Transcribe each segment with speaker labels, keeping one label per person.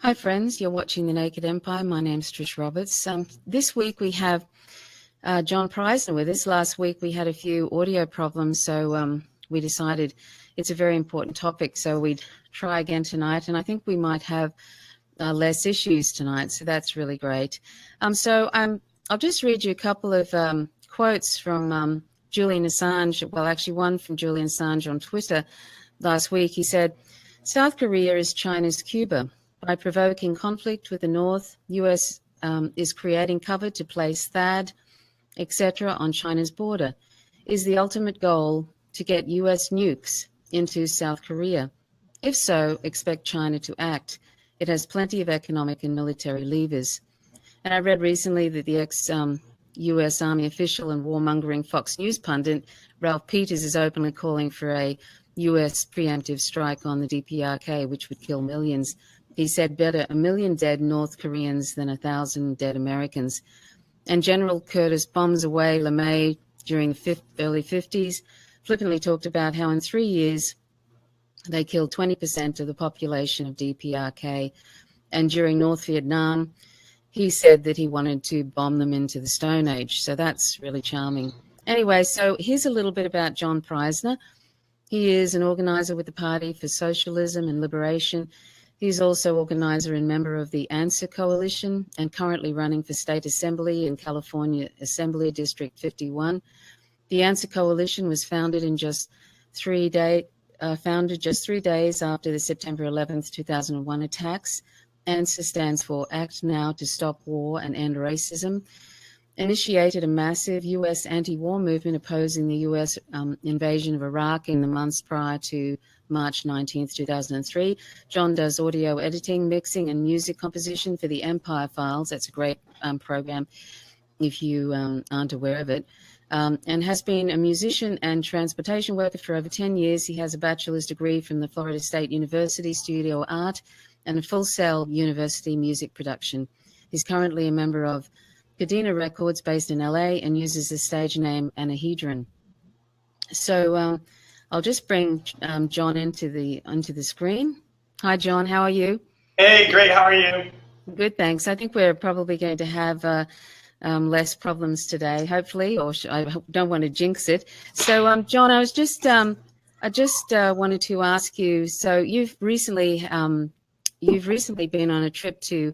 Speaker 1: Hi friends, you're watching The Naked Empire. My name's Trish Roberts. This week we have John Prysner with us. Last week we had a few audio problems, so we decided it's a very important topic, so we'd try again tonight, and I think we might have less issues tonight, so that's really great. I'll just read you a couple of quotes from Julian Assange, well actually one from Julian Assange on Twitter last week. He said, "South Korea is China's Cuba. By provoking conflict with the North, US is creating cover to place THAAD, etc. on China's border. Is the ultimate goal to get US nukes into South Korea? If so, expect China to act. It has plenty of economic and military levers." And I read recently that the ex-US Army official and warmongering Fox News pundit, Ralph Peters, is openly calling for a US preemptive strike on the Dprk, which would kill millions. He said, "Better 1 million dead North Koreans than 1,000 dead Americans." And General Curtis bombs away LeMay during the early 50s, flippantly talked about how in 3 years they killed 20% of the population of Dprk. And during North Vietnam, he said that he wanted to bomb them into the Stone Age. So that's really charming. Anyway, so here's a little bit about John Prysner. He is an organizer with the Party for Socialism and Liberation. He's also organizer and member of the A.N.S.W.E.R Coalition and currently running for State Assembly in California Assembly District 51. The A.N.S.W.E.R Coalition was founded in just 3 days after the September 11th, 2001 attacks. A.N.S.W.E.R stands for Act Now to Stop War and End Racism. Initiated a massive U.S. anti-war movement opposing the U.S. Invasion of Iraq in the months prior to March 19th, 2003. John does audio editing, mixing, and music composition for the Empire Files. That's a great program if you aren't aware of it. And has been a musician and transportation worker for over 10 years. He has a bachelor's degree from the Florida State University Studio Art and a Full Sail University music production. He's currently a member of Cadena Records based in LA and uses the stage name Anahedron. So I'll just bring John into the screen. Hi, John. How are you?
Speaker 2: Hey, great. How are you?
Speaker 1: Good, thanks. I think we're probably going to have less problems today, hopefully, or I don't want to jinx it. So, John, I just wanted to ask you. So, you've recently been on a trip to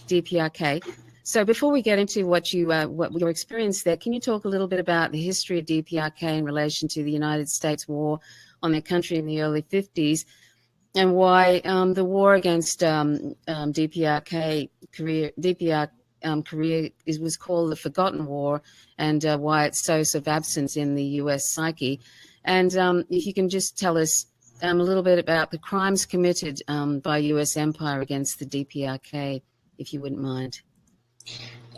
Speaker 1: Dprk. So before we get into what your experience there, can you talk a little bit about the history of Dprk in relation to the United States war on their country in the early 50s, and why the war against Dprk Korea was called the Forgotten War, and why it's so of absence in the U.S. psyche? And if you can just tell us a little bit about the crimes committed by U.S. empire against the Dprk, if you wouldn't mind.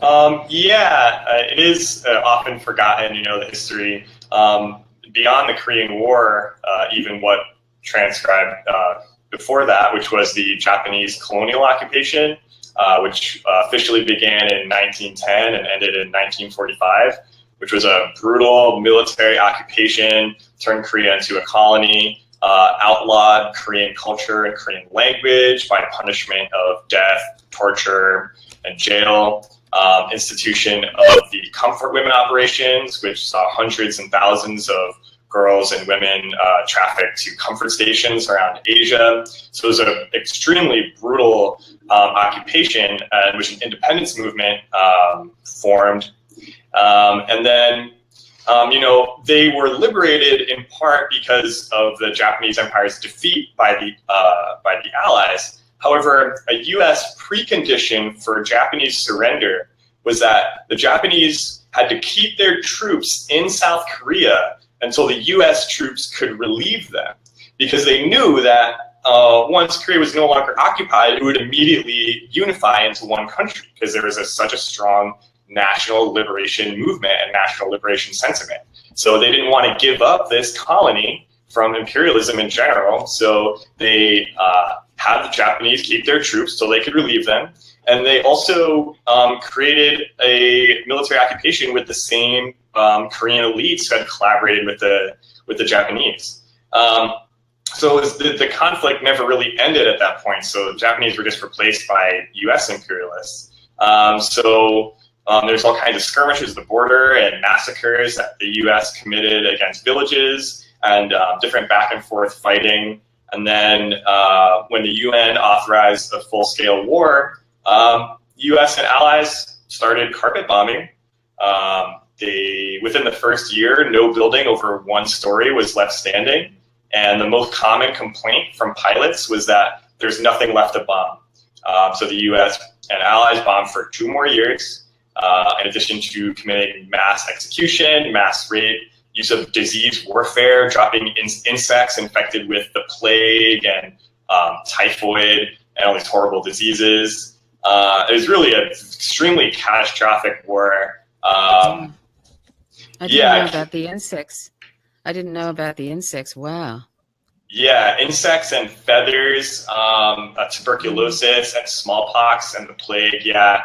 Speaker 2: It is often forgotten, the history. Beyond the Korean War, even what transcribed before that, which was the Japanese colonial occupation, which officially began in 1910 and ended in 1945, which was a brutal military occupation, turned Korea into a colony, outlawed Korean culture and Korean language by punishment of death, torture, and jail, institution of the comfort women operations, which saw hundreds and thousands of girls and women trafficked to comfort stations around Asia. So it was an extremely brutal occupation in which an independence movement formed. And then, they were liberated in part because of the Japanese Empire's defeat by the Allies. However, a U.S. precondition for Japanese surrender was that the Japanese had to keep their troops in South Korea until the U.S. troops could relieve them, because they knew that once Korea was no longer occupied, it would immediately unify into one country, because there was such a strong national liberation movement and national liberation sentiment. So they didn't want to give up this colony from imperialism in general, so they have the Japanese keep their troops so they could relieve them. And they also created a military occupation with the same Korean elites who had collaborated with the Japanese. So the conflict never really ended at that point. So the Japanese were just replaced by U.S. imperialists. There's all kinds of skirmishes at the border and massacres that the U.S. committed against villages and different back and forth fighting. And then when the UN authorized a full-scale war, U.S. and allies started carpet bombing. Within the first year, no building over 1 story was left standing. And the most common complaint from pilots was that there's nothing left to bomb. So the U.S. and allies bombed for 2 more years, in addition to committing mass execution, mass rape, use of disease warfare, dropping insects infected with the plague and typhoid and all these horrible diseases. It was really an extremely catastrophic war.
Speaker 1: I didn't know about the insects. I didn't know about the insects. Wow.
Speaker 2: Yeah, insects and feathers, tuberculosis and smallpox and the plague. Yeah,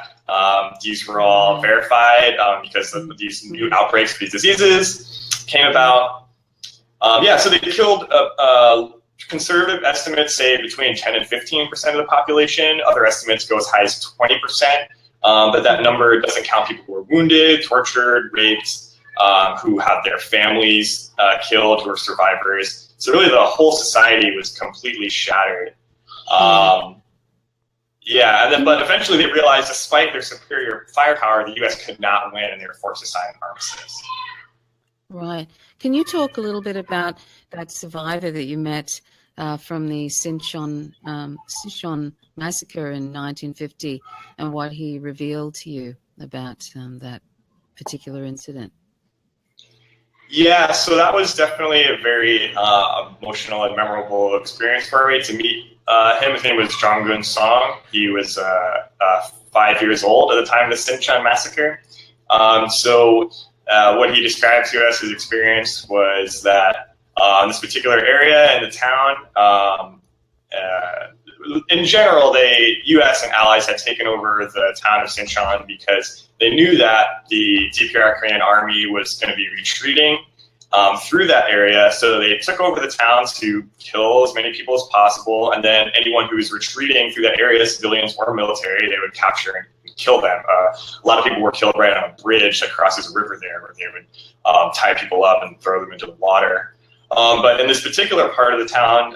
Speaker 2: these were all verified because of these new outbreaks of these diseases came about. So they killed conservative estimates say between 10 and 15% of the population. Other estimates go as high as 20%. But that number doesn't count people who were wounded, tortured, raped, who had their families killed, who were survivors. So really the whole society was completely shattered. But eventually they realized despite their superior firepower, the U.S. could not win and they were forced to sign an armistice.
Speaker 1: Right. Can you talk a little bit about that survivor that you met from the Sichuan massacre in 1950 and what he revealed to you about that particular incident?
Speaker 2: Yeah, so that was definitely a very emotional and memorable experience for me to meet him. His name was Jong-gun Song. He was 5 years old at the time of the Sichuan massacre. What he described to us, his experience, was that in this particular area in the town, in general, the U.S. and allies had taken over the town of Sichuan because they knew that the Dprk Korean army was going to be retreating through that area. So they took over the town to kill as many people as possible. And then anyone who was retreating through that area, civilians or military, they would capture and kill them. A lot of people were killed right on a bridge that crosses a river there where they would tie people up and throw them into the water. But in this particular part of the town,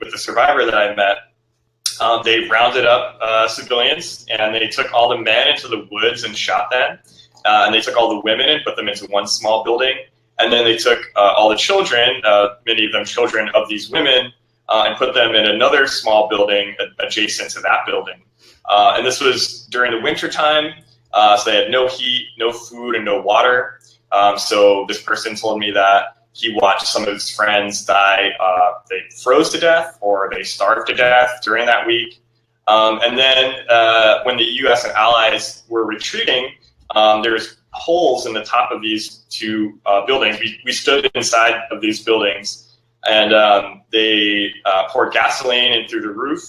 Speaker 2: with the survivor that I met, they rounded up civilians and they took all the men into the woods and shot them. And they took all the women and put them into one small building. And then they took all the children, many of them children of these women, and put them in another small building adjacent to that building. And this was during the winter time, so they had no heat, no food, and no water. So this person told me that he watched some of his friends die. They froze to death or they starved to death during that week. And then when the U.S. and allies were retreating, there's holes in the top of these 2 buildings. We stood inside of these buildings, and they poured gasoline in through the roof,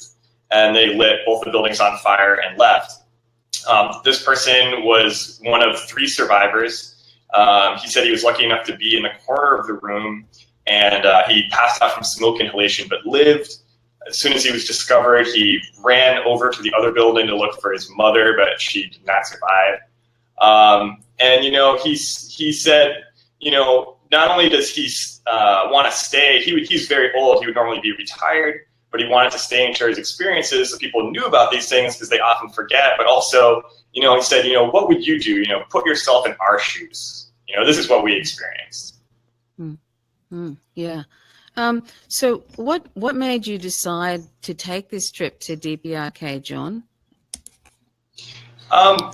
Speaker 2: and they lit both the buildings on fire and left. This person was one of 3 survivors. He said he was lucky enough to be in the corner of the room, and he passed out from smoke inhalation but lived. As soon as he was discovered, he ran over to the other building to look for his mother, but she did not survive. And, he said, not only does he want to stay, he's very old, he would normally be retired, but he wanted to stay and share his experiences so people knew about these things because they often forget. But also, he said, what would you do? Put yourself in our shoes. This is what we experienced.
Speaker 1: Yeah. So what made you decide to take this trip to DPRK, John?
Speaker 2: I've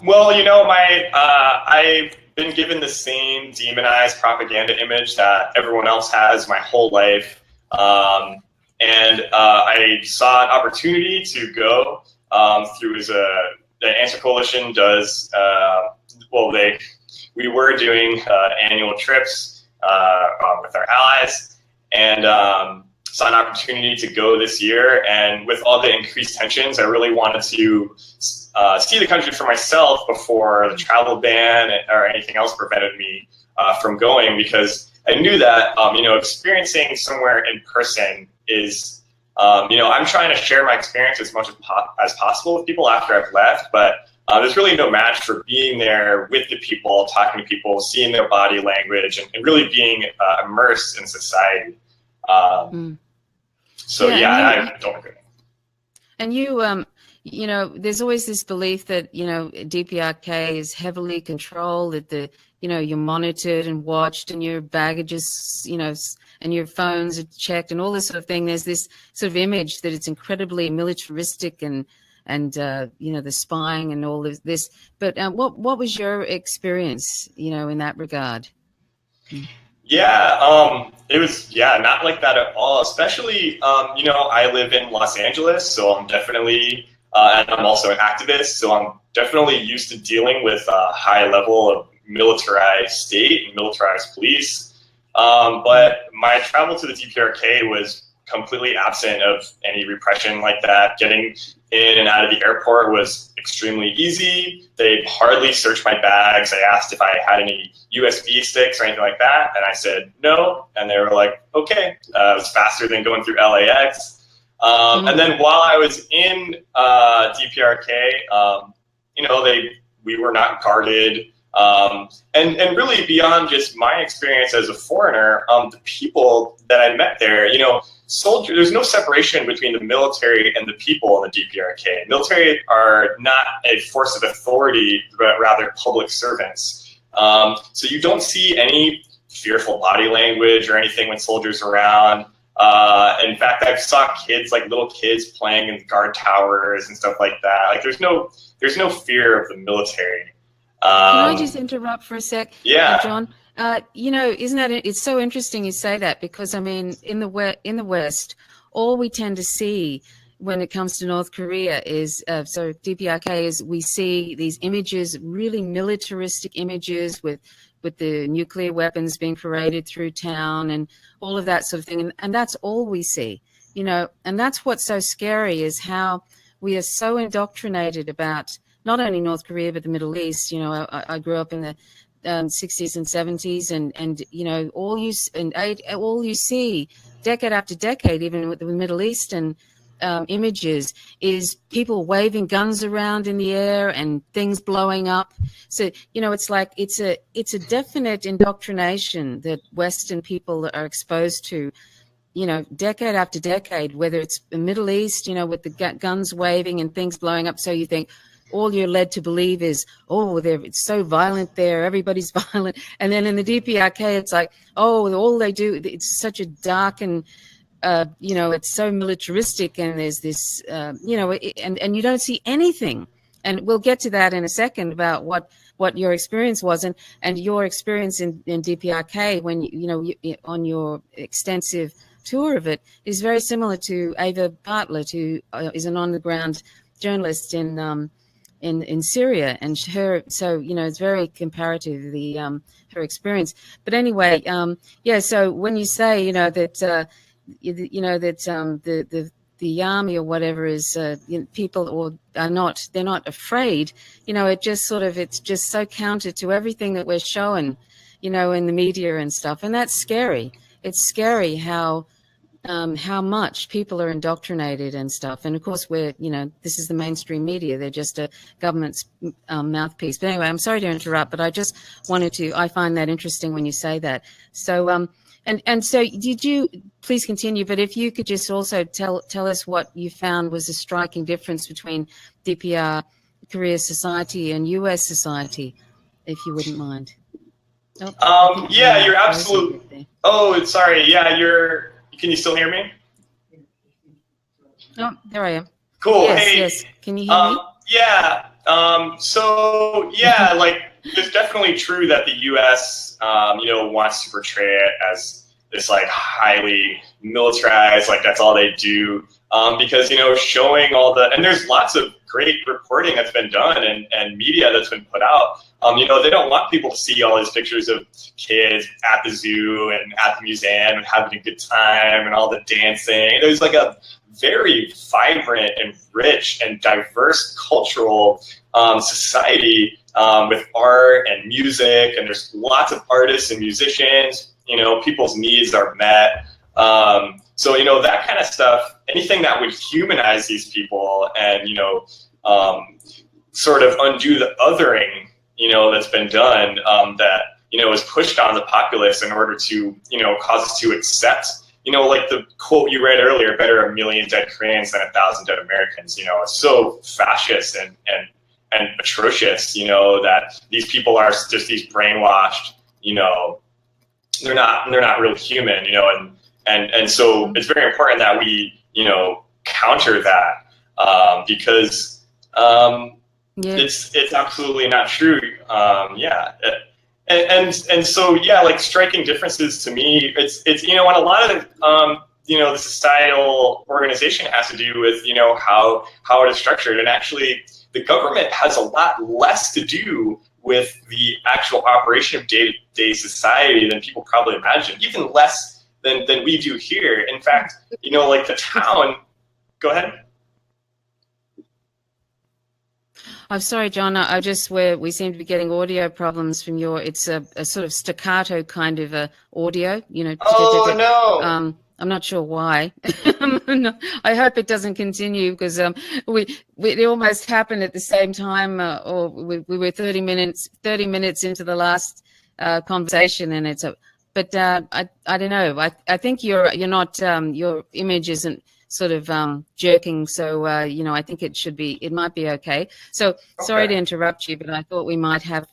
Speaker 2: been given the same demonized propaganda image that everyone else has my whole life. And I saw an opportunity to go through the A.N.S.W.E.R Coalition does, we were doing annual trips with our allies, and saw an opportunity to go this year. And with all the increased tensions, I really wanted to see the country for myself before the travel ban or anything else prevented me from going, because I knew that experiencing somewhere in person is, I'm trying to share my experience as much as possible with people after I've left, but there's really no match for being there with the people, talking to people, seeing their body language, and really being immersed in society. So I don't agree.
Speaker 1: And there's always this belief that, DPRK is heavily controlled, that you're monitored and watched, and your baggage is, and your phones are checked and all this sort of thing. There's this sort of image that it's incredibly militaristic and the spying and all of this. But what was your experience, in that regard?
Speaker 2: Yeah, it was, not like that at all. Especially, I live in Los Angeles, so I'm definitely, and I'm also an activist, so I'm definitely used to dealing with a high level of militarized state and militarized police. But my travel to the DPRK was completely absent of any repression like that. Getting in and out of the airport was extremely easy. They hardly searched my bags. I asked if I had any USB sticks or anything like that, and I said no. And they were like, okay. It was faster than going through LAX. And then while I was in DPRK, we were not guarded. And really beyond just my experience as a foreigner, the people that I met there, soldiers, there's no separation between the military and the people in the DPRK. Military are not a force of authority, but rather public servants. So you don't see any fearful body language or anything when soldiers are around. In fact, I saw kids, like little kids, playing in guard towers and stuff like that. Like there's no fear of the military.
Speaker 1: Can I just interrupt for a sec?
Speaker 2: Yeah,
Speaker 1: John. Isn't that it's so interesting you say that, because I mean, in the West, all we tend to see when it comes to North Korea is so DPRK is we see these images, really militaristic images with the nuclear weapons being paraded through town and all of that sort of thing, and that's all we see, and that's what's so scary, is how we are so indoctrinated about not only North Korea, but the Middle East. I grew up in the 60s and 70s, and all you see decade after decade, even with the Middle Eastern images, is people waving guns around in the air and things blowing up. So, it's like it's a definite indoctrination that Western people are exposed to, decade after decade, whether it's the Middle East, with the guns waving and things blowing up. So you think, all you're led to believe is, it's so violent there, everybody's violent. And then in the DPRK, it's like, all they do, it's such a dark and, it's so militaristic, and there's this, and you don't see anything. And we'll get to that in a second about what your experience was, and your experience in DPRK when, on your extensive tour of it is very similar to Ava Bartlett, who is an on-the-ground journalist in Syria, and it's very comparative, her experience. But anyway, so when you say that the army or whatever is people they're not afraid, it's just so counter to everything that we're showing, in the media and stuff, and that's scary. It's scary how much people are indoctrinated and stuff. And of course, this is the mainstream media. They're just a government's mouthpiece. But anyway, I'm sorry to interrupt, but I just I find that interesting when you say that. So, and so did you, please continue, but if you could just also tell us what you found was a striking difference between DPR Korea society and US society, if you wouldn't mind.
Speaker 2: You're absolutely. Oh, sorry. Yeah, Can you still hear me?
Speaker 1: Oh, there I am.
Speaker 2: Cool.
Speaker 1: Yes. Can you hear me?
Speaker 2: Yeah. It's definitely true that the U.S. Wants to portray it as this like highly militarized, like that's all they do. Because showing all and there's lots of great reporting that's been done and media that's been put out. They don't want people to see all these pictures of kids at the zoo and at the museum and having a good time and all the dancing. There's like a very vibrant and rich and diverse cultural society with art and music, and there's lots of artists and musicians. People's needs are met. So, that kind of stuff, anything that would humanize these people and, sort of undo the othering, that's been done, that, is pushed on the populace in order to, cause us to accept, like the quote you read earlier, better a million dead Koreans than 1,000 dead Americans, it's so fascist and atrocious, that these people are just these brainwashed, they're not really human, and so it's very important that we, counter that, because it's absolutely not true. And so like striking differences to me, it's and a lot of the societal organization has to do with how it is structured, and actually the government has a lot less to do with the actual operation of day-to-day society than people probably imagine, even less than we do here. In fact, like the town. Go ahead.
Speaker 1: I'm sorry, John. We seem to be getting audio problems from your. It's a sort of staccato kind of audio.
Speaker 2: Oh no.
Speaker 1: I'm not sure why. I hope it doesn't continue, because it almost happened at the same time, or we were 30 minutes into the last conversation, and it's but I don't know. I think you're not your image isn't sort of jerking, so I think it might be okay. So sorry to interrupt you, but I thought we might have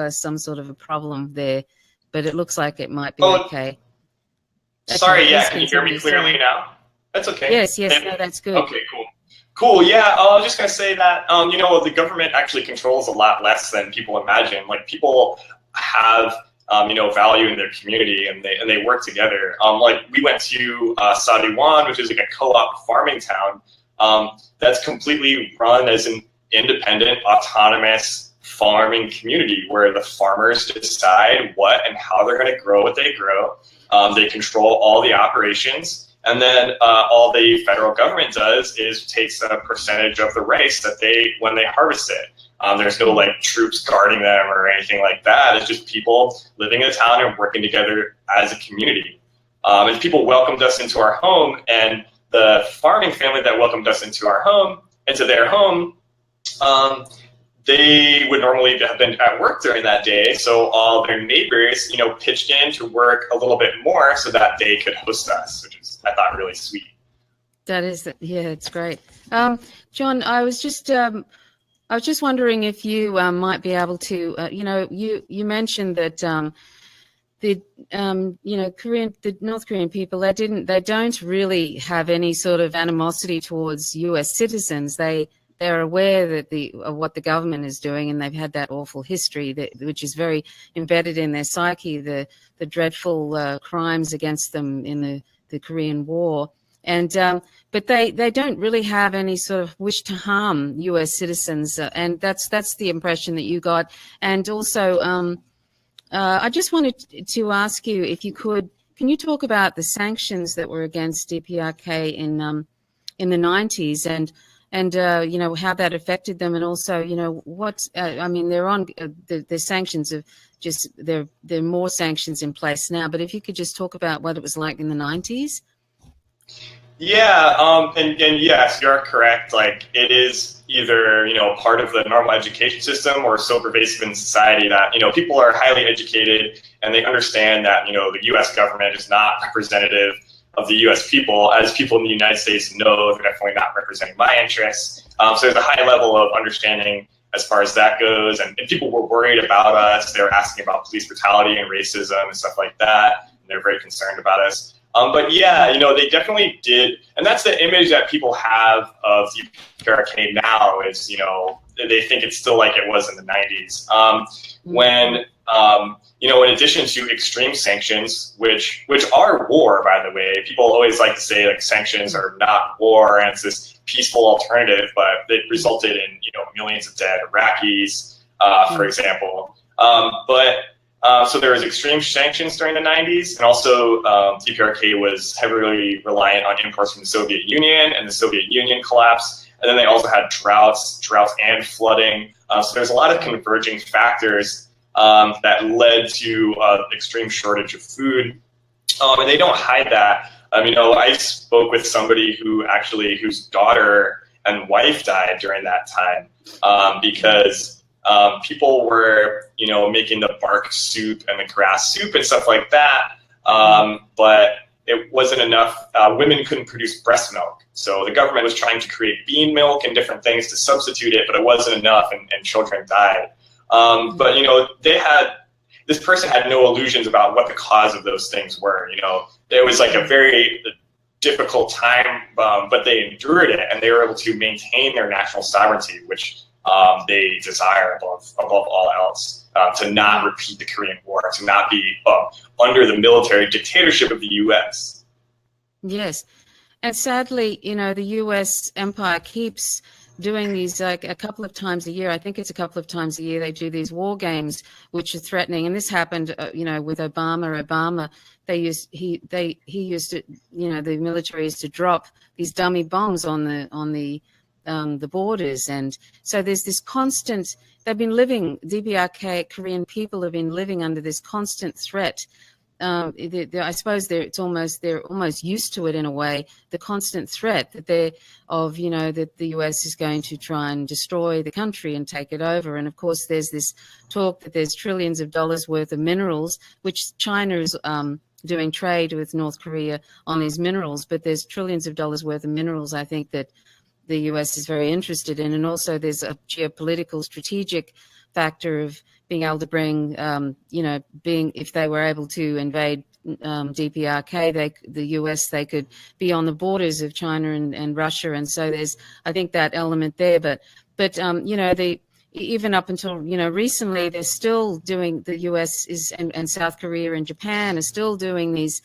Speaker 1: some sort of a problem there, but it looks like it might be okay.
Speaker 2: Sorry, can you hear me clearly now? That's okay.
Speaker 1: Yes, no, that's good.
Speaker 2: Okay, cool. Yeah, I was just gonna say that the government actually controls a lot less than people imagine. Like, people have value in their community, and they work together. Like, we went to A.N.S.W.E.R, which is like a co-op farming town that's completely run as an independent, autonomous farming community where the farmers decide what and how they're going to grow what they grow. They control all the operations, and then all the federal government does is takes a percentage of the rice when they harvest it. There's no like troops guarding them or anything like that. It's just people living in a town and working together as a community. And people welcomed us into our home, and the farming family that welcomed us into their home, they would normally have been at work during that day, so all their neighbors, pitched in to work a little bit more so that they could host us, which is, I thought, really sweet.
Speaker 1: That is, it's great. John, I was just wondering if you might be able to, you mentioned that the North Korean people, they don't really have any sort of animosity towards U.S. citizens. They're aware of what the government is doing, and they've had that awful history which is very embedded in their psyche, the dreadful crimes against them in the Korean War. And but they don't really have any sort of wish to harm U.S. citizens, and that's the impression that you got. And also, I just wanted to ask you if you can you talk about the sanctions that were against Dprk in the 90s, and how that affected them, and also they're on the sanctions of just there are more sanctions in place now. But if you could just talk about what it was like in the 90s.
Speaker 2: Yeah, and yes, you're correct. Like, it is either, part of the normal education system or so pervasive in society that, people are highly educated and they understand that, the U.S. government is not representative of the U.S. people. As people in the United States know, they're definitely not representing my interests. So there's a high level of understanding as far as that goes. And people were worried about us. They were asking about police brutality and racism and stuff like that. And they're very concerned about us. But yeah, they definitely did. And that's the image that people have of Dprk now is, they think it's still like it was in the 90s. When, in addition to extreme sanctions, which are war, by the way, people always like to say like sanctions are not war and it's this peaceful alternative, but it resulted in, millions of dead Iraqis, for example. So there was extreme sanctions during the 90s, and also Dprk was heavily reliant on imports from the Soviet Union, and the Soviet Union collapsed. And then they also had droughts and flooding. So there's a lot of converging factors that led to extreme shortage of food. And they don't hide that. I spoke with somebody whose daughter and wife died during that time because people were, making the bark soup and the grass soup and stuff like that, but it wasn't enough. Women couldn't produce breast milk. So the government was trying to create bean milk and different things to substitute it, but it wasn't enough, and children died. But, this person had no illusions about what the cause of those things were. It was like a very difficult time, but they endured it, and they were able to maintain their national sovereignty, which they desire above all else, to not repeat the Korean War, to not be under the military dictatorship of the U.S.
Speaker 1: Yes. And sadly, the U.S. empire keeps doing these like a couple of times a year. I think it's a couple of times a year they do these war games, which are threatening. And this happened, with Obama. Obama, he used to, the military used to drop these dummy bombs on the borders. And so there's this constant, Dprk Korean people have been living under this constant threat. I suppose they're almost used to it in a way, the constant threat that that the US is going to try and destroy the country and take it over. And of course, there's this talk that there's trillions of dollars worth of minerals, which China is doing trade with North Korea on these minerals, but there's trillions of dollars worth of minerals, I think, that the US is very interested in. And also there's a geopolitical strategic factor of being able to bring, if they were able to invade Dprk, the US, they could be on the borders of China and Russia. And so there's, I think, that element there. But even up until, recently, they're still doing, the US and South Korea and Japan are still doing these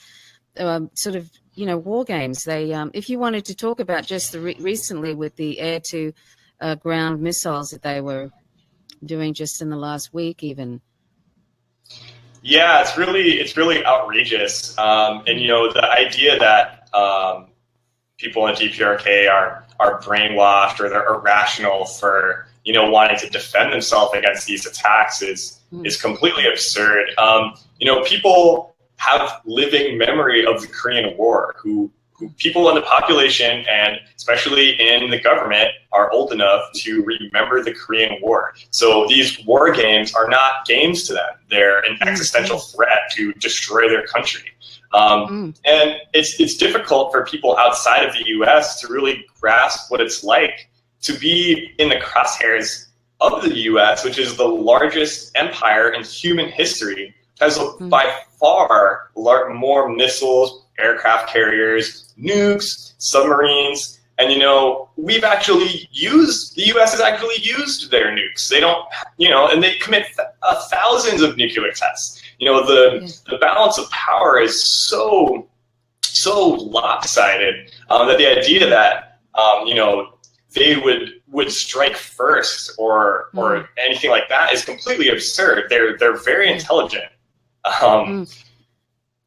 Speaker 1: sort of, war games. They, if you wanted to talk about just recently with the air-to-ground missiles that they were doing just in the last week, even.
Speaker 2: Yeah, it's really outrageous. And the idea that people in Dprk are brainwashed or they're irrational for wanting to defend themselves against these attacks is completely absurd. People have living memory of the Korean War, who people in the population and especially in the government are old enough to remember the Korean War. So these war games are not games to them. They're an existential threat to destroy their country. And it's difficult for people outside of the US to really grasp what it's like to be in the crosshairs of the US, which is the largest empire in human history, has by far more missiles, aircraft carriers, nukes, submarines, and the U.S. has actually used their nukes. They don't, and they commit thousands of nuclear tests. The balance of power is so lopsided that the idea that they would strike first or anything like that is completely absurd. They're very intelligent.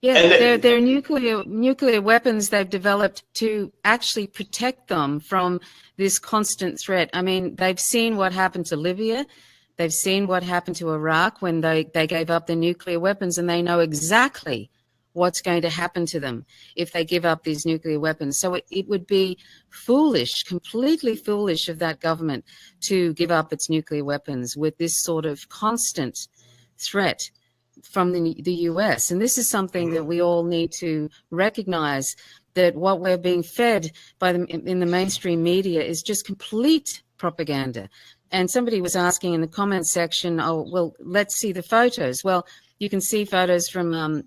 Speaker 1: They're nuclear weapons they've developed to actually protect them from this constant threat. I mean, they've seen what happened to Libya. They've seen what happened to Iraq when they gave up their nuclear weapons, and they know exactly what's going to happen to them if they give up these nuclear weapons. So it would be foolish, completely foolish of that government to give up its nuclear weapons with this sort of constant threat from the US. And this is something that we all need to recognize, that what we're being fed in the mainstream media is just complete propaganda. And somebody was asking in the comments section, let's see the photos. Well, you can see photos from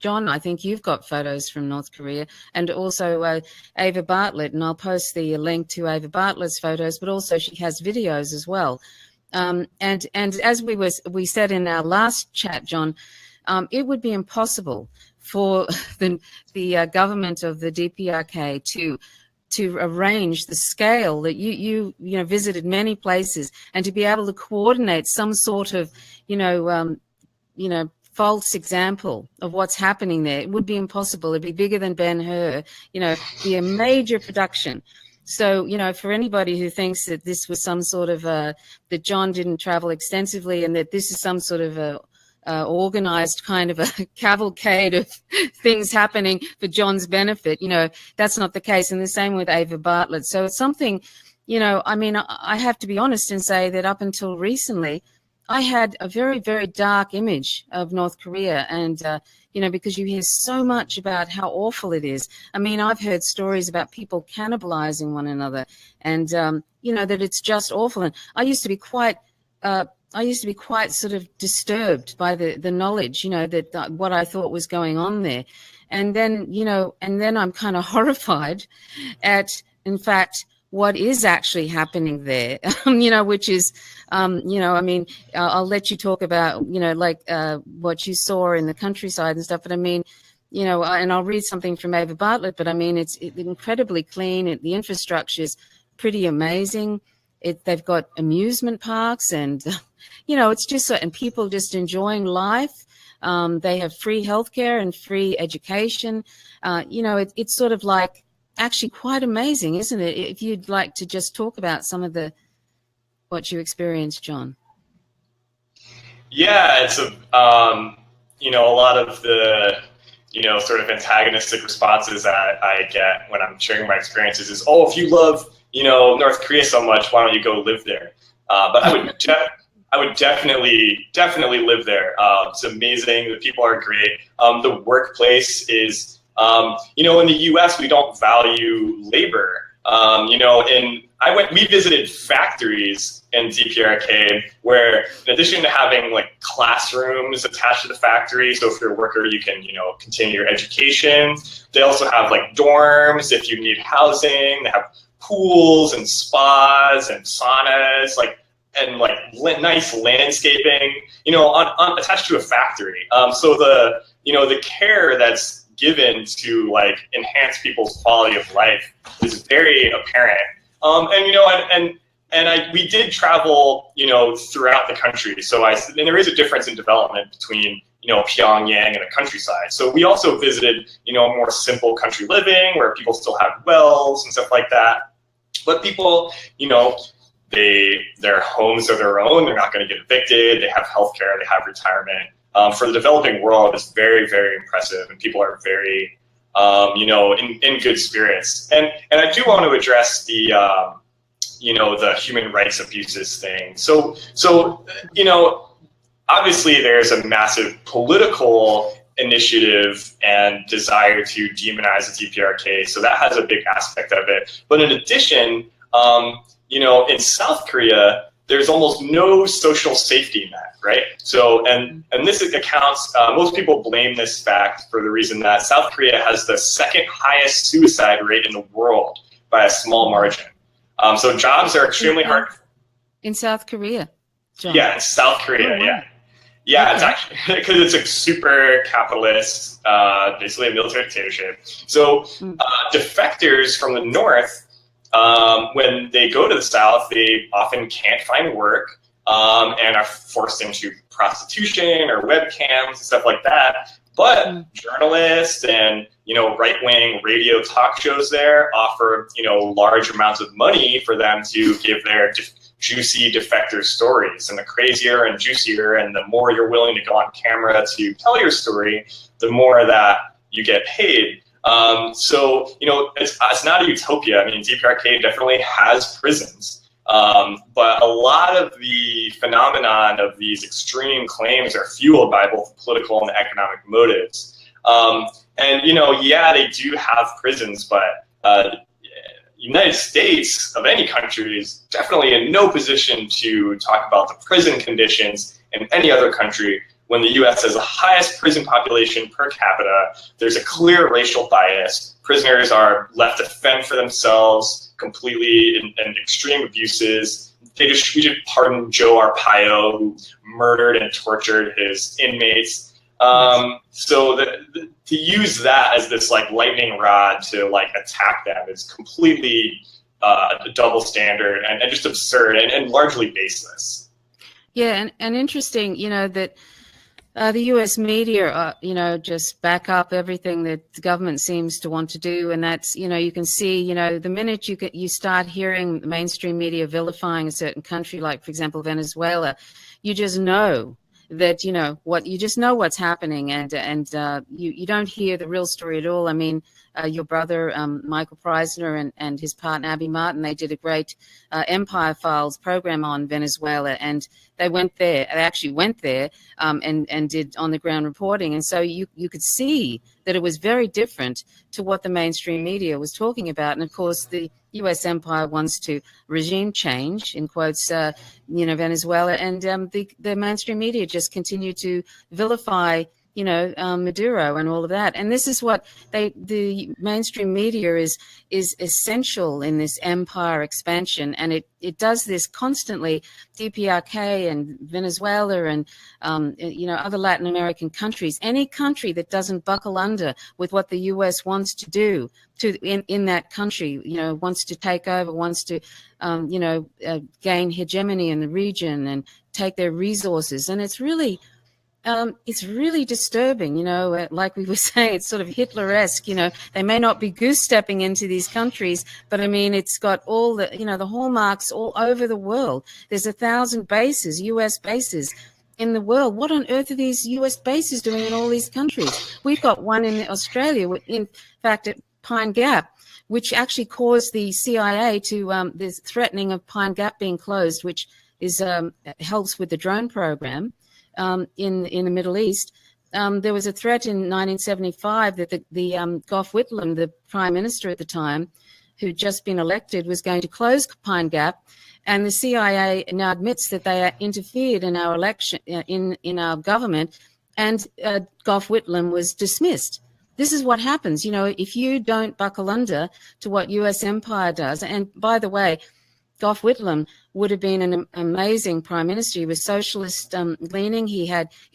Speaker 1: John, I think you've got photos from North Korea, and also Ava Bartlett, and I'll post the link to Ava Bartlett's photos, but also she has videos as well. And as we said in our last chat, John, it would be impossible for the government of the Dprk to arrange the scale that you visited many places, and to be able to coordinate some sort of false example of what's happening there. It would be impossible. It'd be bigger than Ben-Hur. Be a major production. So, for anybody who thinks that this was some sort of that John didn't travel extensively and that this is some sort of organized kind of a cavalcade of things happening for John's benefit. That's not the case. And the same with Ava Bartlett. So it's something, I mean, I have to be honest and say that up until recently, I had a very, very dark image of North Korea. And, because you hear so much about how awful it is. I mean, I've heard stories about people cannibalizing one another and, that it's just awful. And I used to be quite sort of disturbed by the knowledge, that what I thought was going on there. And then, I'm kind of horrified at, in fact, what is actually happening there, which is, I mean, I'll let you talk about, what you saw in the countryside and stuff. But I mean, and I'll read something from Ava Bartlett, but I mean, it's incredibly clean. The infrastructure is pretty amazing. They've got amusement parks and, it's just so, and people just enjoying life. They have free healthcare and free education. It's sort of like actually quite amazing, isn't it? If you'd like to just talk about some of what you experienced, John.
Speaker 2: Yeah, it's a lot of the, sort of antagonistic responses that I get when I'm sharing my experiences is, oh, if you love, North Korea so much, why don't you go live there? But I would definitely live there. It's amazing. The people are great. The workplace is, in the U.S. we don't value labor. We visited factories in Dprk where, in addition to having like classrooms attached to the factory, so if you're a worker, you can, continue your education. They also have like dorms if you need housing. They have pools and spas and saunas, and nice landscaping, attached to a factory. So the care that's given to enhance people's quality of life is very apparent. We did travel, throughout the country. So there is a difference in development between, Pyongyang and the countryside. So we also visited, more simple country living where people still have wells and stuff like that. But people, their homes are their own. They're not going to get evicted. They have healthcare. They have retirement. For the developing world, it's very, very impressive, and people are very, in good spirits. And I do want to address the, the human rights abuses thing. So obviously there's a massive political initiative and desire to demonize the Dprk. So that has a big aspect of it. But in addition, in South Korea, there's almost no social safety net, right? So, and this accounts, most people blame this fact for the reason that South Korea has the second highest suicide rate in the world by a small margin. So jobs are extremely hard.
Speaker 1: In South Korea, John.
Speaker 2: Yeah, in South Korea, yeah. Yeah, okay. It's actually because it's a super capitalist, basically a military dictatorship. So defectors from the north, when they go to the South, they often can't find work and are forced into prostitution or webcams and stuff like that. But journalists and, right-wing radio talk shows there offer, large amounts of money for them to give their juicy defector stories. And the crazier and juicier and the more you're willing to go on camera to tell your story, the more that you get paid. So, it's not a utopia. I mean, Dprk definitely has prisons. But a lot of the phenomenon of these extreme claims are fueled by both political and economic motives. They do have prisons, but United States of any country is definitely in no position to talk about the prison conditions in any other country. When the U.S. has the highest prison population per capita, there's a clear racial bias. Prisoners are left to fend for themselves completely in extreme abuses. We just pardoned Joe Arpaio, who murdered and tortured his inmates. So to use that as this lightning rod to attack them is completely a double standard and just absurd and largely baseless.
Speaker 1: Yeah, and interesting, that the U.S. media, just back up everything that the government seems to want to do. And that's, you can see, the minute you start hearing the mainstream media vilifying a certain country, like, for example, Venezuela, you just know that, you know, what you just know what's happening, and you don't hear the real story at all. I mean, your brother Michael Prysner and his partner Abby Martin, they did a great Empire Files program on Venezuela, and they went there. They actually went there and did on the ground reporting, and so you could see that it was very different to what the mainstream media was talking about. And of course, the U.S. empire wants to regime change, in quotes, you know, Venezuela, and the mainstream media just continue to vilify, you know, Maduro and all of that. And this is what the mainstream media is essential in this empire expansion, and it does this constantly. Dprk and Venezuela and you know, other Latin American countries, any country that doesn't buckle under with what the U.S. wants to do in that country, you know, wants to take over, wants to you know, gain hegemony in the region and take their resources. And it's really disturbing, you know, like we were saying, it's sort of Hitler-esque, you know. They may not be goose-stepping into these countries, but I mean, it's got all the, you know, the hallmarks all over the world. There's 1,000 bases, U.S. bases in the world. What on earth are these U.S. bases doing in all these countries? We've got one in Australia, in fact, at Pine Gap, which actually caused the CIA to, there's threatening of Pine Gap being closed, which is helps with the drone program. In the Middle East, there was a threat in 1975 that the Gough Whitlam, the prime minister at the time, who'd just been elected, was going to close Pine Gap, and the CIA now admits that they interfered in our election, in our government, and Gough Whitlam was dismissed. This is what happens, you know, if you don't buckle under to what U.S. empire does. And by the way, Gough Whitlam would have been an amazing prime minister. He was socialist leaning. He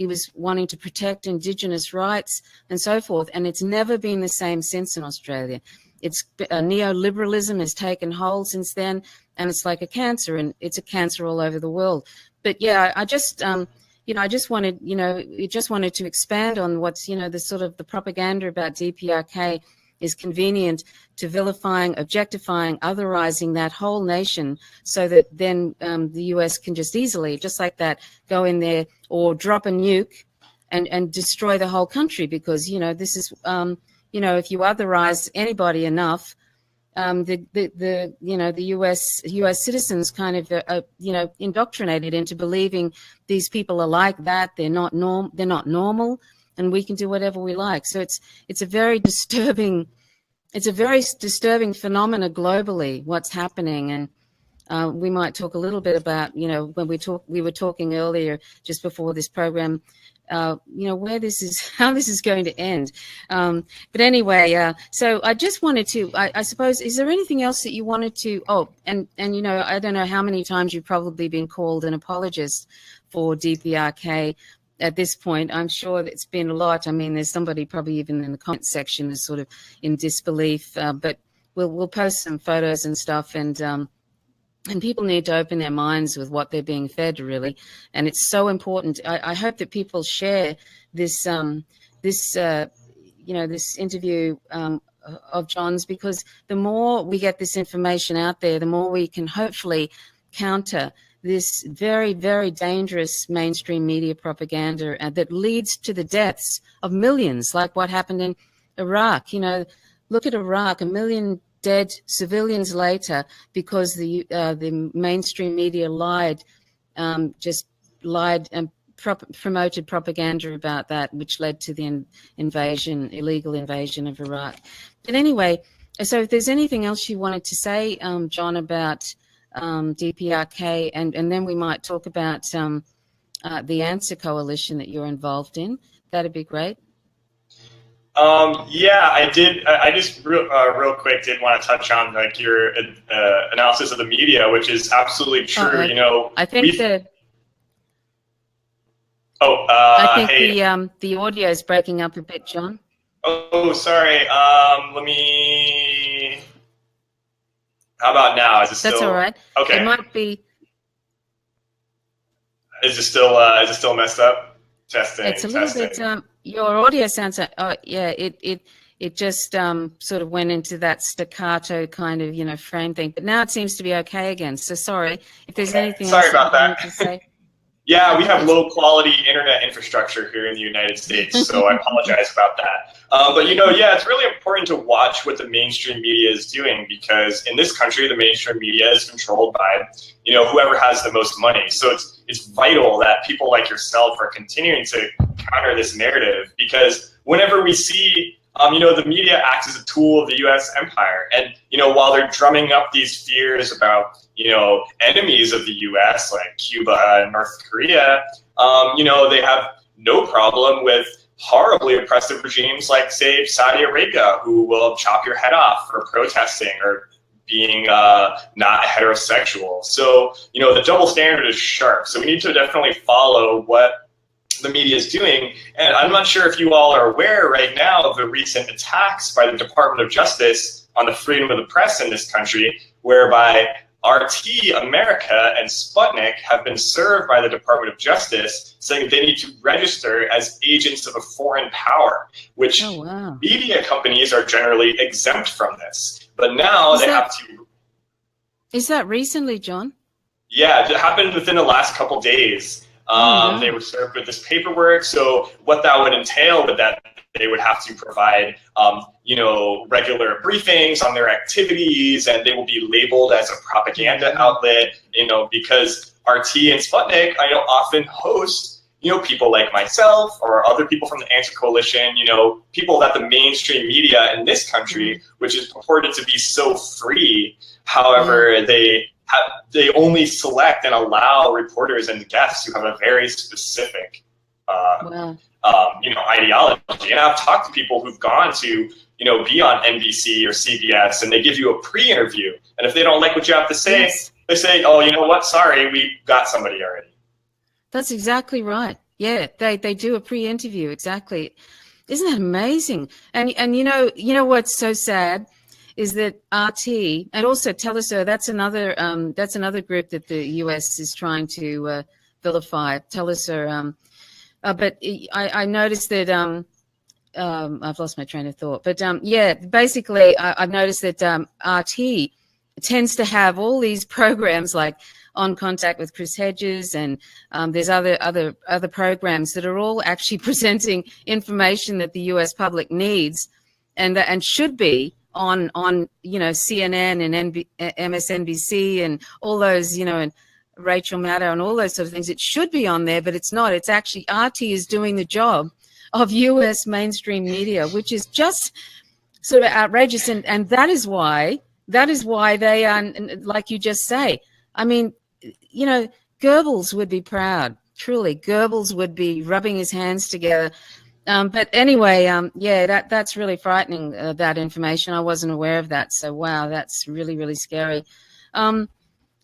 Speaker 1: was wanting to protect Indigenous rights and so forth. And it's never been the same since in Australia. It's neoliberalism has taken hold since then, and it's like a cancer, and it's a cancer all over the world. But yeah, I just you know, I just wanted, you know, to expand on what's, you know, the sort of the propaganda about DPRK is convenient to vilifying, objectifying, otherizing that whole nation, so that then the U.S. can just easily, just like that, go in there or drop a nuke and destroy the whole country. Because, you know, this is, you know, if you otherize anybody enough, the you know, the U.S. citizens kind of you know, indoctrinated into believing these people are like that. They're not normal, and we can do whatever we like. So it's a very disturbing phenomena globally, what's happening. And we might talk a little bit about, you know, when we were talking earlier, just before this program, you know, where this is, how this is going to end. But anyway, so I just wanted to, I suppose, is there anything else that you wanted to, and you know, I don't know how many times you've probably been called an apologist for DPRK. At this point, I'm sure that it's been a lot. I mean, there's somebody probably even in the comment section is sort of in disbelief, but we'll post some photos and stuff, and people need to open their minds with what they're being fed, really. And it's so important. I hope that people share this, you know, this interview of John's, because the more we get this information out there, the more we can hopefully counter this very, very dangerous mainstream media propaganda that leads to the deaths of millions, like what happened in Iraq. You know, look at Iraq, 1 million dead civilians later, because the mainstream media lied, just lied and promoted propaganda about that, which led to the illegal invasion of Iraq. But anyway, so if there's anything else you wanted to say, John, about DPRK, and then we might talk about the A.N.S.W.E.R Coalition that you're involved in. That'd be great.
Speaker 2: Yeah, I did. I just real quick did want to touch on like your analysis of the media, which is absolutely true. You know,
Speaker 1: I think that. I think the audio is breaking up a bit, John.
Speaker 2: Oh, sorry. Let me. How about now? Is it still?
Speaker 1: That's all right.
Speaker 2: Okay.
Speaker 1: It might be.
Speaker 2: Is it still messed up? Testing.
Speaker 1: It's a little bit. Your audio sounds. Yeah. It just sort of went into that staccato kind of, you know, frame thing. But now it seems to be okay again. So sorry if there's anything else
Speaker 2: about
Speaker 1: you wanted to say.
Speaker 2: Yeah, we have low quality internet infrastructure here in the United States, so I apologize about that. But yeah, it's really important to watch what the mainstream media is doing, because in this country, the mainstream media is controlled by whoever has the most money. So it's vital that people like yourself are continuing to counter this narrative, because whenever we see the media acts as a tool of the U.S. empire, and while they're drumming up these fears about enemies of the U.S. like Cuba and North Korea, they have no problem with horribly oppressive regimes like, say, Saudi Arabia, who will chop your head off for protesting or being not heterosexual. So the double standard is sharp. So we need to definitely follow what the media is doing. And I'm not sure if you all are aware right now of the recent attacks by the Department of Justice on the freedom of the press in this country, whereby RT America and Sputnik have been served by the Department of Justice, saying that they need to register as agents of a foreign power, which media companies are generally exempt from this. But now have to.
Speaker 1: Is that recently, John?
Speaker 2: Yeah, it happened within the last couple days. They were served with this paperwork. So what that would entail would that they would have to provide, regular briefings on their activities, and they will be labeled as a propaganda outlet, because RT and Sputnik, often host, people like myself or other people from the A.N.S.W.E.R Coalition, people that the mainstream media in this country, which is purported to be so free, however, they only select and allow reporters and guests who have a very specific, ideology. And I've talked to people who've gone to, be on NBC or CBS, and they give you a pre-interview. And if they don't like what you have to say, they say, oh, you know what? Sorry, we got somebody already.
Speaker 1: That's exactly right. Yeah, they do a pre-interview. Exactly. Isn't that amazing? And you know what's so sad is that RT and also Telesur, that's another group that the US is trying to vilify. Telesur, but I noticed that I've lost my train of thought. But basically, I've noticed that RT tends to have all these programs like On Contact with Chris Hedges, and there's other programs that are all actually presenting information that the US public needs and should be on CNN and MSNBC and all those, and Rachel Maddow and all those sort of things. It should be on there, but it's not. It's actually RT is doing the job of US mainstream media, which is just sort of outrageous. And that is why they are, like you just say, I mean, Goebbels would be proud. Truly, Goebbels would be rubbing his hands together. But anyway, that's really frightening, that information. I wasn't aware of that. So, wow, that's really, really scary.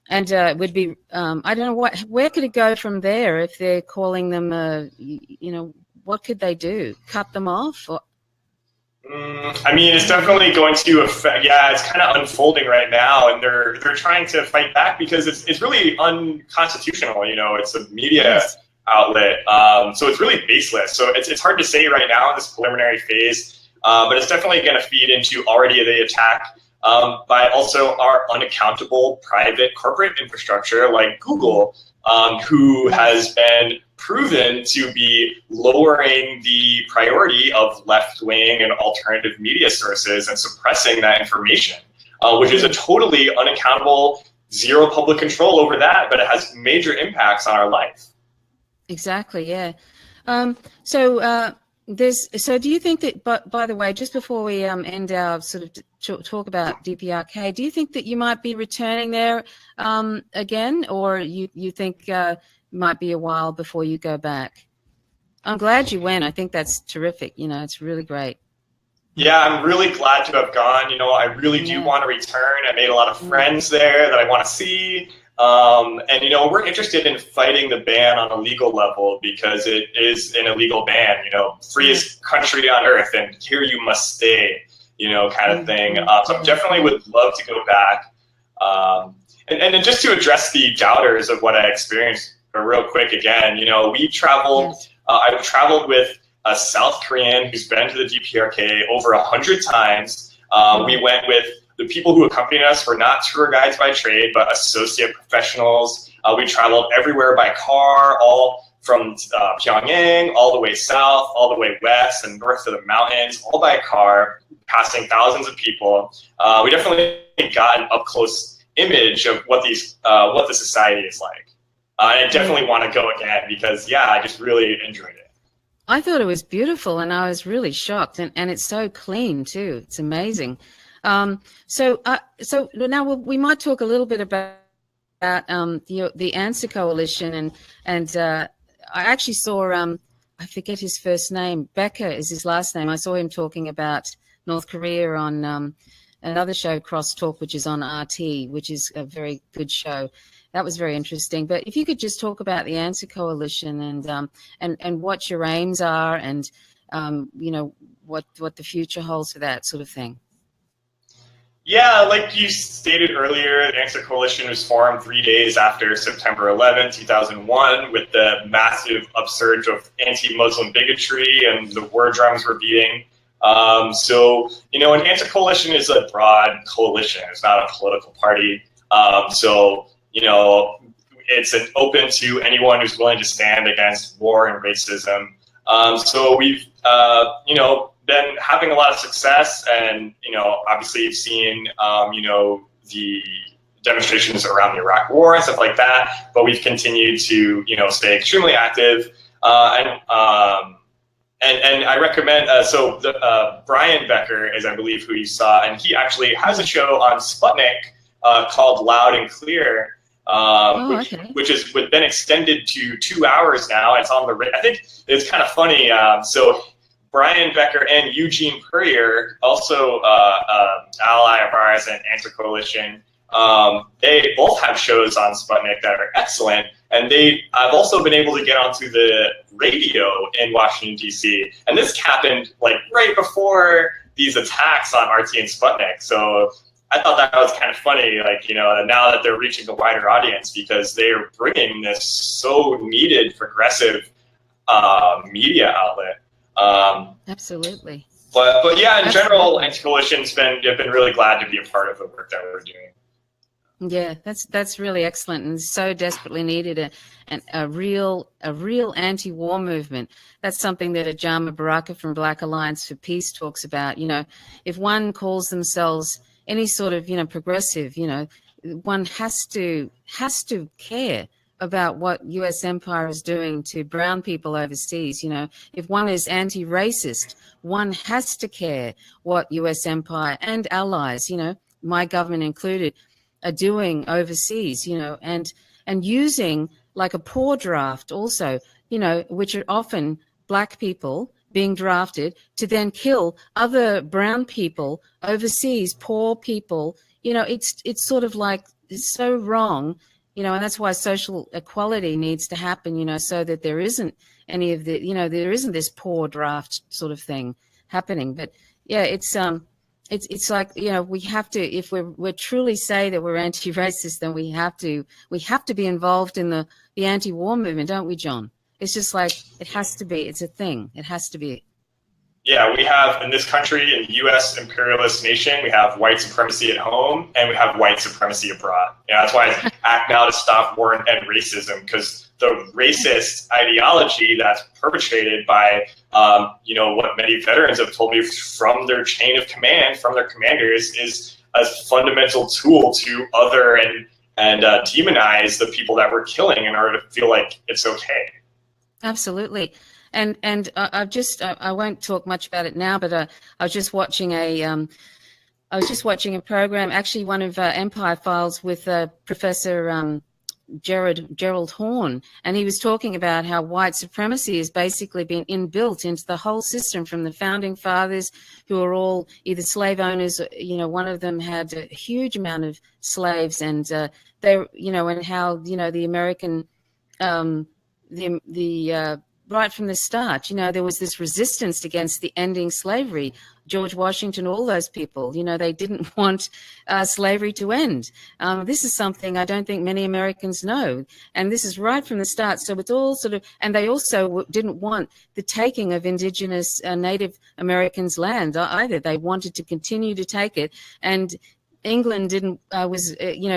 Speaker 1: And it would be, I don't know, where could it go from there if they're calling them, what could they do? Cut them off? Or?
Speaker 2: I mean, it's definitely going to affect, it's kind of unfolding right now, and they're trying to fight back because it's really unconstitutional, it's a media outlet, so it's really baseless. So it's hard to say right now in this preliminary phase, but it's definitely going to feed into already the attack by also our unaccountable private corporate infrastructure like Google, who has been proven to be lowering the priority of left-wing and alternative media sources and suppressing that information, which is a totally unaccountable, zero public control over that, but it has major impacts on our life.
Speaker 1: Exactly, yeah. So do you think that, but by the way, just before we end our sort of talk about DPRK, do you think that you might be returning there again, or you think might be a while before you go back? I'm glad you went. I think that's terrific. It's really great.
Speaker 2: Yeah, I'm really glad to have gone. I really do want to return. I made a lot of friends there that I want to see. And we're interested in fighting the ban on a legal level because it is an illegal ban, freest country on earth, and here you must stay, kind of thing. So I definitely would love to go back. And just to address the doubters of what I experienced real quick again, we traveled, I traveled with a South Korean who's been to the DPRK over 100 times. We went with the people who accompanied us were not tour guides by trade, but associate professionals. We traveled everywhere by car, all from Pyongyang, all the way south, all the way west and north of the mountains, all by car, passing thousands of people. We definitely got an up-close image of what the society is like. I definitely want to go again because, yeah, I just really enjoyed it.
Speaker 1: I thought it was beautiful, and I was really shocked, and it's so clean too. It's amazing. So now we might talk a little bit about the A.N.S.W.E.R Coalition, and I actually saw I forget his first name. Becker is his last name. I saw him talking about North Korea on another show, Crosstalk, which is on RT, which is a very good show. That was very interesting. But if you could just talk about the A.N.S.W.E.R Coalition and what your aims are, and what the future holds for that sort of thing.
Speaker 2: Yeah, like you stated earlier, the A.N.S.W.E.R Coalition was formed 3 days after September 11, 2001, with the massive upsurge of anti-Muslim bigotry and the war drums were beating. An A.N.S.W.E.R Coalition is a broad coalition. It's not a political party. It's open to anyone who's willing to stand against war and racism. We've, been having a lot of success, and, obviously you've seen, the demonstrations around the Iraq War and stuff like that, but we've continued to, stay extremely active. And I recommend, Brian Becker is, I believe, who you saw, and he actually has a show on Sputnik called Loud and Clear, which has been extended to 2 hours now. It's on I think it's kind of funny. Brian Becker and Eugene Puryear, also ally of ours and A.N.S.W.E.R Coalition, they both have shows on Sputnik that are excellent. And I've also been able to get onto the radio in Washington, D.C. And this happened like right before these attacks on RT and Sputnik. So I thought that was kind of funny, now that they're reaching a wider audience, because they're bringing this so needed progressive media outlet.
Speaker 1: Absolutely.
Speaker 2: But yeah, in general, A.N.S.W.E.R Coalition's been really glad to be a part of the work that we're doing.
Speaker 1: Yeah, that's really excellent, and so desperately needed a real anti-war movement. That's something that Ajama Baraka from Black Alliance for Peace talks about. If one calls themselves any sort of progressive, one has to care about what U.S. empire is doing to brown people overseas. If one is anti-racist, one has to care what U.S. empire and allies, my government included, are doing overseas, and using like a poor draft also, which are often black people being drafted to then kill other brown people overseas, poor people. It's sort of like, it's so wrong. And that's why social equality needs to happen, so that there isn't any of the, there isn't this poor draft sort of thing happening. But yeah, it's like, we have to, if we're truly say that we're anti-racist, then we have to be involved in the anti-war movement, don't we, John? It's just like, it has to be, it's a thing. It has to be.
Speaker 2: Yeah, we have in this country, in the U.S. imperialist nation, we have white supremacy at home and we have white supremacy abroad. That's why it's act now to stop war and end racism, because the racist ideology that's perpetrated by, what many veterans have told me from their chain of command, from their commanders, is a fundamental tool to other and demonize the people that we're killing in order to feel like it's okay.
Speaker 1: Absolutely. And I won't talk much about it now, but I was just watching a program, actually one of Empire Files with Professor Gerald Horne, and he was talking about how white supremacy has basically been inbuilt into the whole system from the founding fathers, who are all either slave owners, one of them had a huge amount of slaves, and they, and how, the American, right from the start, there was this resistance against the ending slavery. George Washington, all those people, they didn't want slavery to end. This is something I don't think many Americans know. And this is right from the start. So it's all sort of, and they also didn't want the taking of indigenous Native Americans' land either. They wanted to continue to take it. And England didn't was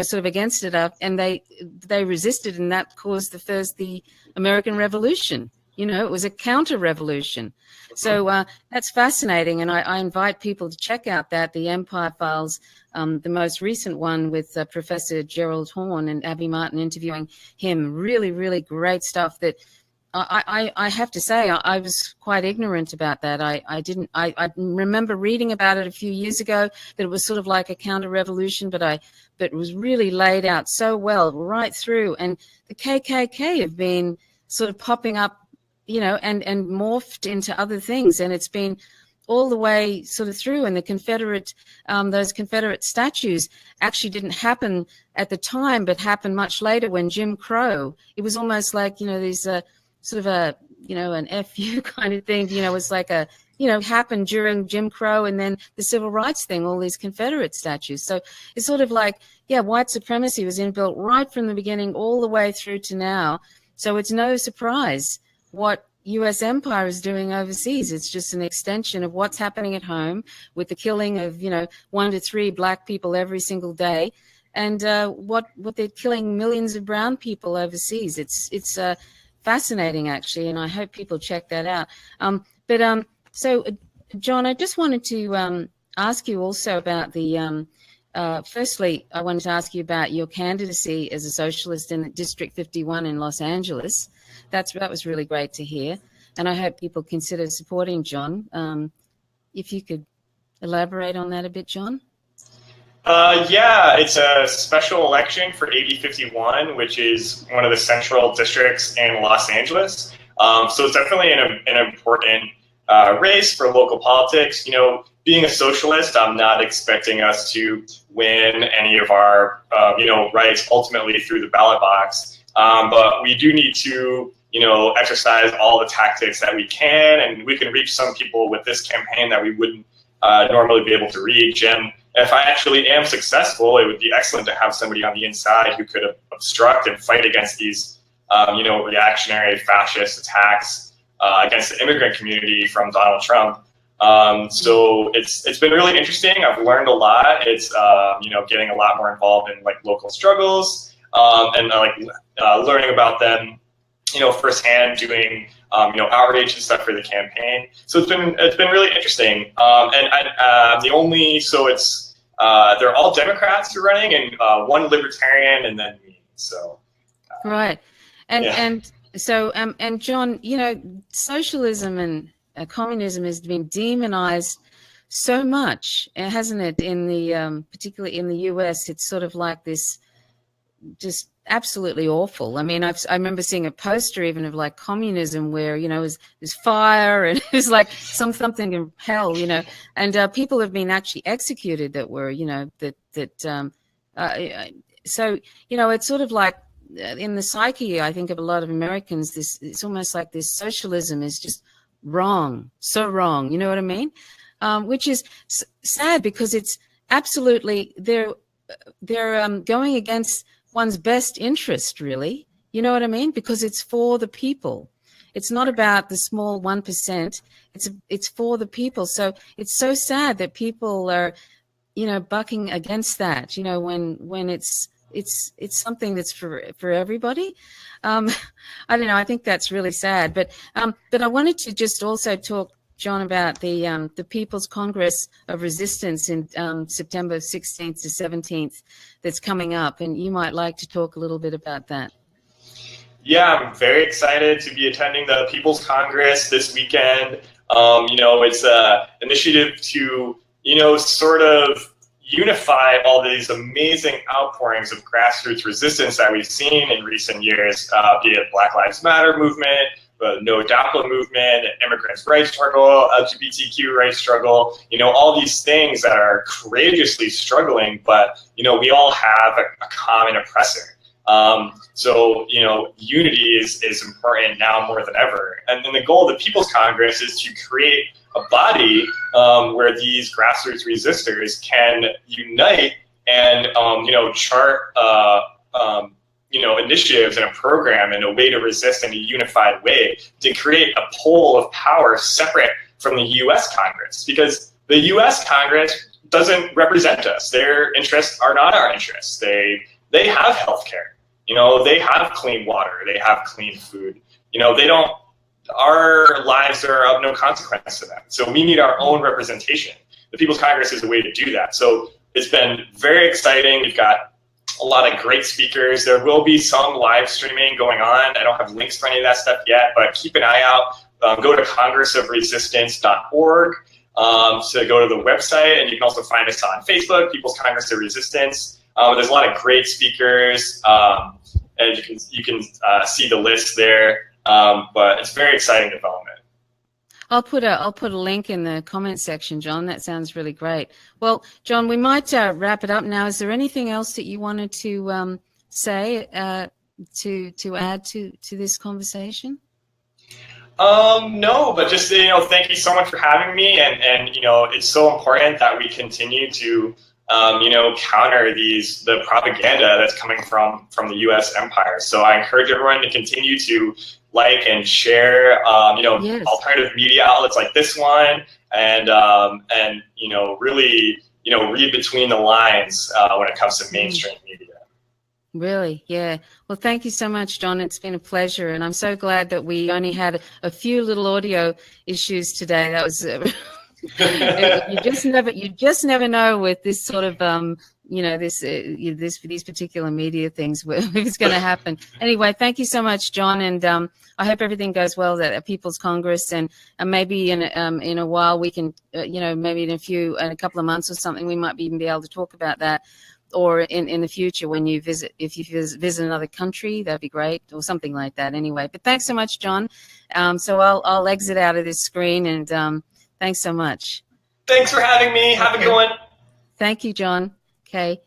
Speaker 1: sort of against it up, and they resisted, and that caused the American Revolution. It was a counter-revolution. So that's fascinating, and I invite people to check out the Empire Files, the most recent one with Professor Gerald Horne and Abby Martin interviewing him. Really, really great stuff that I have to say I was quite ignorant about that. I remember reading about it a few years ago, that it was sort of like a counter-revolution, but it was really laid out so well right through. And the KKK have been sort of popping up, and morphed into other things, and it's been all the way sort of through. And the Confederate, those Confederate statues actually didn't happen at the time, but happened much later when Jim Crow. It was almost like these sort of an FU kind of thing. It's like happened during Jim Crow and then the civil rights thing. All these Confederate statues. So it's sort of like white supremacy was inbuilt right from the beginning all the way through to now. So it's no surprise what U.S. empire is doing overseas. It's just an extension of what's happening at home with the killing of 1 to 3 black people every single day, and what they're killing millions of brown people overseas. It's fascinating, actually, and I hope people check that out. So John, I just wanted to ask you also about the firstly, I wanted to ask you about your candidacy as a socialist in District 51 in Los Angeles. That was really great to hear, and I hope people consider supporting John. If you could elaborate on that a bit, John.
Speaker 2: Yeah, it's a special election for AB 51, which is one of the central districts in Los Angeles. So it's definitely an important race for local politics. Being a socialist, I'm not expecting us to win any of our rights ultimately through the ballot box. But we do need to, exercise all the tactics that we can, and we can reach some people with this campaign that we wouldn't normally be able to reach. And if I actually am successful, it would be excellent to have somebody on the inside who could obstruct and fight against these, reactionary fascist attacks against the immigrant community from Donald Trump. So it's been really interesting. I've learned a lot. It's getting a lot more involved in local struggles and learning about them, firsthand, doing outreach and stuff for the campaign. So it's been really interesting. They're all Democrats who are running, and one Libertarian, and then me. So
Speaker 1: right, and John, socialism and communism has been demonized so much, hasn't it? In the particularly in the U.S., it's sort of like this, just absolutely awful. I mean, I remember seeing a poster even of communism where there's fire and it was like something in hell, and people have been actually executed that were so it's sort of like in the psyche, I think, of a lot of Americans, it's almost like this socialism is just wrong, so wrong. You know what I mean? Which is sad, because it's absolutely they're going against one's best interest, really. You know what I mean? Because it's for the people. It's not about the small 1%. It's for the people. So it's so sad that people are, bucking against that. When it's something that's for everybody. I don't know. I think that's really sad. But I wanted to just also talk, John, about the People's Congress of Resistance in September 16th to 17th that's coming up, and you might like to talk a little bit about that.
Speaker 2: Yeah, I'm very excited to be attending the People's Congress this weekend. It's an initiative to, sort of unify all these amazing outpourings of grassroots resistance that we've seen in recent years, be it Black Lives Matter movement, the No DAPA movement, immigrants' rights struggle, LGBTQ rights struggle, all these things that are courageously struggling, but, we all have a common oppressor. So unity is important now more than ever. And then the goal of the People's Congress is to create a body where these grassroots resistors can unite and, chart initiatives and a program and a way to resist in a unified way to create a pole of power separate from the U.S. Congress. Because the U.S. Congress, doesn't represent us. Their interests are not our interests. They have healthcare. They have clean water. They have clean food. They don't. Our lives are of no consequence to them. So we need our own representation. The People's Congress is a way to do that. So it's been very exciting. We've got a lot of great speakers. There will be some live streaming going on. I don't have links for any of that stuff yet, but keep an eye out. Go to congressofresistance.org to go to the website, and you can also find us on Facebook, People's Congress of Resistance. There's a lot of great speakers, and you can see the list there. But it's very exciting development.
Speaker 1: I'll put a link in the comment section, John. That sounds really great. Well, John, we might wrap it up now. Is there anything else that you wanted to say to add to this conversation?
Speaker 2: No, but just thank you so much for having me, and it's so important that we continue to counter the propaganda that's coming from the U.S. empire. So I encourage everyone to continue to like and share,
Speaker 1: yes,
Speaker 2: alternative media outlets like this one, and really, read between the lines when it comes to mainstream media.
Speaker 1: Really, yeah. Well, thank you so much, John. It's been a pleasure, and I'm so glad that we only had a few little audio issues today. That was you just never know with this sort of these particular media things if it's going to happen. Anyway, thank you so much, John, and I hope everything goes well at People's Congress, and maybe in a while we can maybe in a couple of months or something we might even be able to talk about that. Or in the future when you visit, if you visit another country, that'd be great, or something like that. Anyway, but thanks so much, John. So I'll exit out of this screen, and thanks so much.
Speaker 2: Thanks for having me. Have a good one.
Speaker 1: Thank you, John. Okay.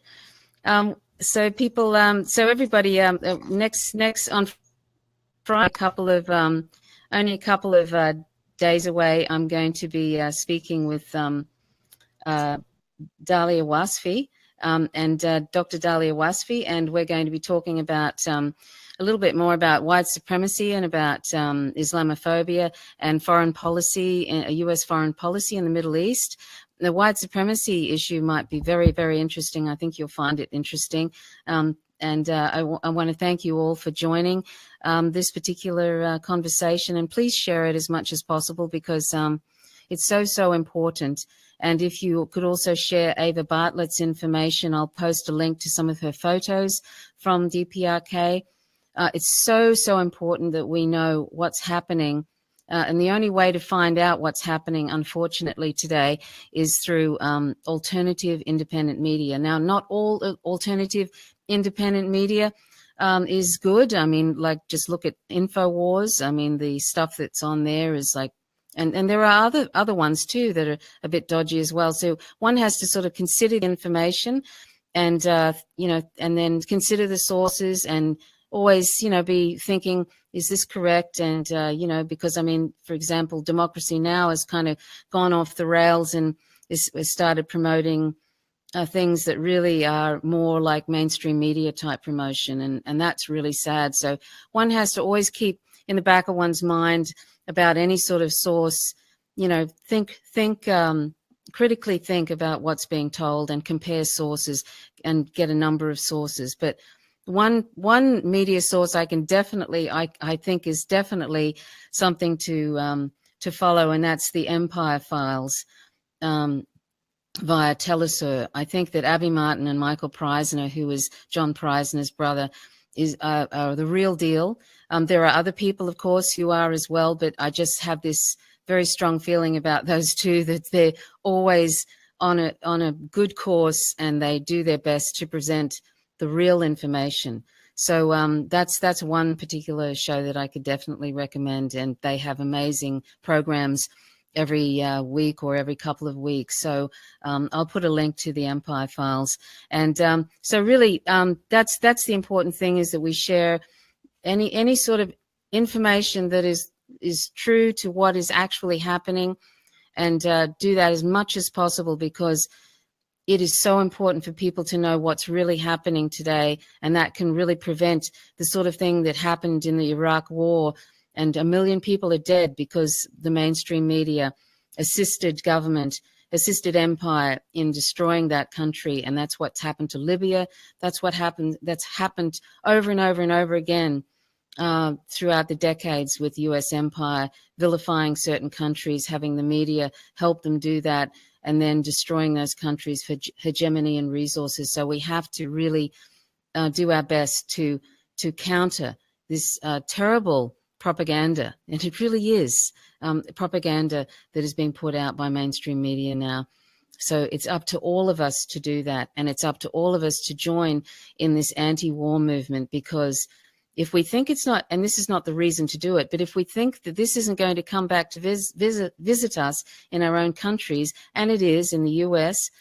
Speaker 1: So people, so everybody, next on Friday, only a couple of days away, I'm going to be speaking with Dalia Wasfi. And Dr. Dalia Wasfi, and we're going to be talking about a little bit more about white supremacy and about Islamophobia and foreign policy, U.S. foreign policy in the Middle East. The white supremacy issue might be very, very interesting. I think you'll find it interesting. I want to thank you all for joining this particular conversation, and please share it as much as possible because it's so important. And if you could also share Ava Bartlett's information, I'll post a link to some of her photos from Dprk. It's so important that we know what's happening. And the only way to find out what's happening, unfortunately, today is through alternative independent media. Now, not all alternative independent media is good. I mean, like, just look at InfoWars. I mean, the stuff that's on there is like, and there are other ones too that are a bit dodgy as well. So one has to sort of consider the information, and and then consider the sources, and always be thinking, is this correct? And because I mean, for example, Democracy Now! Has kind of gone off the rails and has started promoting things that really are more like mainstream media type promotion, and that's really sad. So one has to always keep in the back of one's mind about any sort of source, critically think about what's being told and compare sources and get a number of sources. But one media source I think is definitely something to follow, and that's the Empire Files via Telesur. I think that Abby Martin and Michael Prysner, who is John Prysner's brother, are the real deal. There are other people, of course, who are as well, but I just have this very strong feeling about those two, that they're always on a good course, and they do their best to present the real information. So that's one particular show that I could definitely recommend, and they have amazing programs every week or every couple of weeks. So I'll put a link to the Empire Files. And so really, that's the important thing, is that we share any sort of information that is true to what is actually happening, and do that as much as possible, because it is so important for people to know what's really happening today, and that can really prevent the sort of thing that happened in the Iraq War, and 1 million people are dead because the mainstream media assisted government assisted empire in destroying that country, and that's what's happened to Libya. That's happened over and over and over again throughout the decades with U.S. empire, vilifying certain countries, having the media help them do that, and then destroying those countries for hegemony and resources. So we have to really do our best to counter this terrible propaganda, and it really is propaganda that is being put out by mainstream media now. So it's up to all of us to do that, and it's up to all of us to join in this anti-war movement, because if we think it's not, and this is not the reason to do it, but if we think that this isn't going to come back to visit us in our own countries, and it is in the US,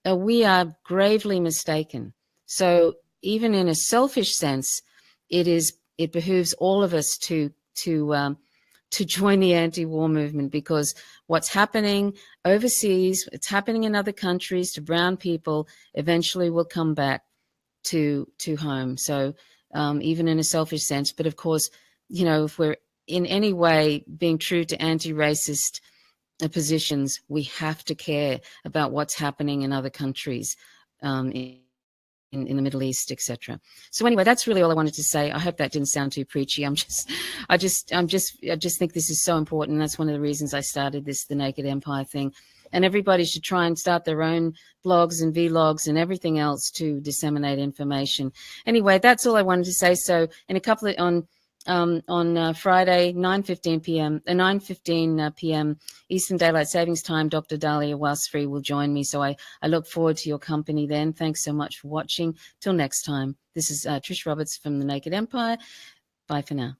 Speaker 1: we are gravely mistaken. So even in a selfish sense, it behooves all of us to join the anti-war movement, because what's happening overseas, it's happening in other countries to brown people, eventually will come back to home. So even in a selfish sense, but of course, you know, if we're in any way being true to anti-racist positions, we have to care about what's happening in other countries, in the Middle East, etc. So anyway, that's really all I wanted to say. I hope that didn't sound too preachy. I just think this is so important. That's one of the reasons I started the Naked Empire thing. And everybody should try and start their own blogs and vlogs and everything else to disseminate information. Anyway, that's all I wanted to say. So in a couple of on Friday, 9:15 p.m. Eastern Daylight Savings Time, Dr. Dahlia Wasfree will join me. So I look forward to your company then. Thanks so much for watching. Till next time, this is Trish Roberts from the Naked Empire. Bye for now.